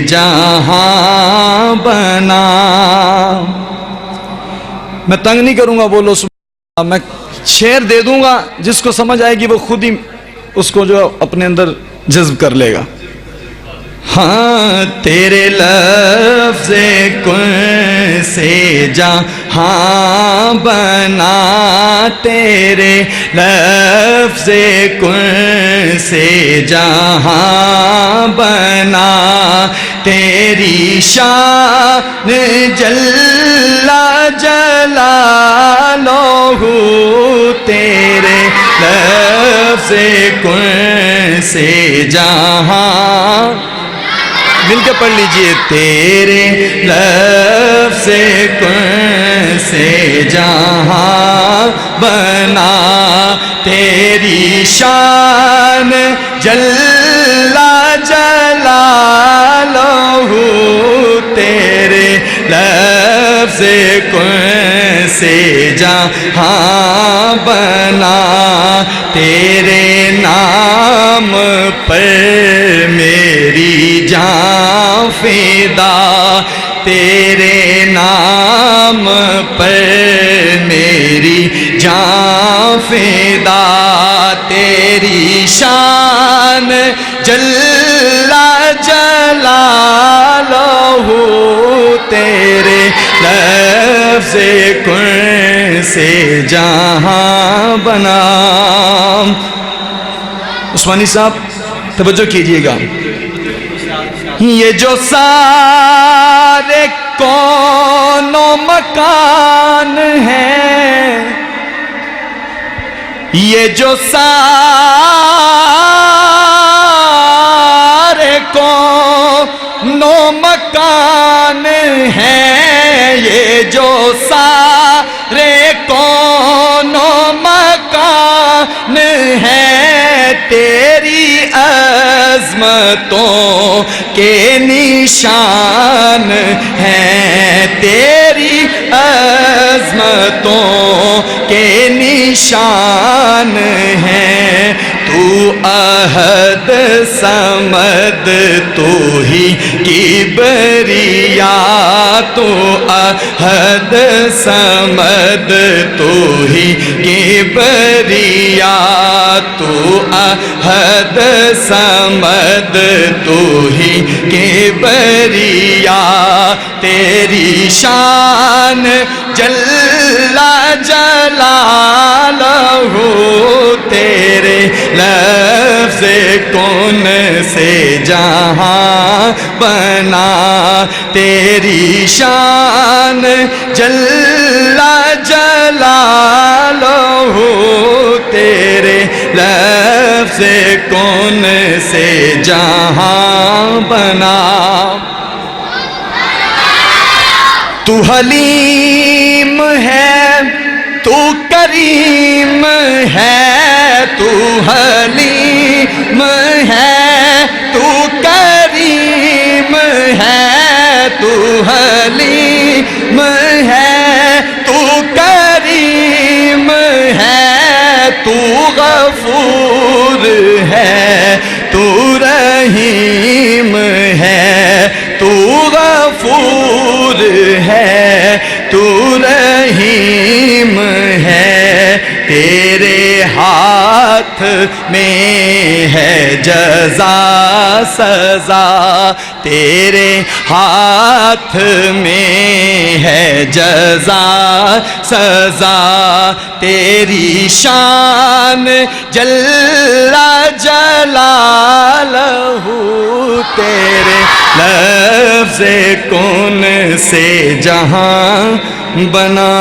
جہاں بنا. میں تنگ نہیں کروں گا، بولو سبحان اللہ. میں شعر دے دوں گا، جس کو سمجھ آئے گی وہ خود ہی اس کو جو اپنے اندر جذب کر لے گا. ہاں تیرے لفظ کن سے جہاں بنا، تیرے لفظ کن سے جہاں بنا، تیری شان جل جلالہ، تیرے لفظ کن سے جہاں، مل کے پڑھ لیجئے. تیرے لفظ کن سے جہاں بنا، تیری شان جل جلالہ، تیرے لفظ کن سے جہاں بنا، تیرے نام پر میری جان فدا، تیرے نام پر میری جان فدا، تیری شان جل جلالہ، تیرے لفظ کن سے جہاں بنا. عثمانی صاحب توجہ کیجئے گا. یہ جو سارے کون و مکان ہیں، یہ جو سارے کون و مکان ہیں، یہ جو سارے کون و مکان ہیں، تیری عظمتوں کے نشان ہیں، تیری عظمتوں کے نشان ہیں. تو احد صمد، تو ہی کبریا، تو احد صمد، تو ہی کبریا، تو احد صمد، تو ہی کبریا، تیری شان جل جلالہ، تیرے لفظ کن سے جہاں بنا، تیری شان جل جلالہ، تیرے لفظ کن سے جہاں بنا. تو حلیم ہے، تو کریم ہے، تو حلیم ہے، تو کریم ہے، تو حلیم ہے، تو کریم ہے، تو غفور ہے، تو رحیم ہے، تو غفور ہے، تو رحیم ہے، تیرے ہاتھ میں ہے جزا سزا، تیرے ہاتھ میں ہے جزا سزا، تیری شان جل جلالہ، تیرے لفظ کن سے جہاں بنا.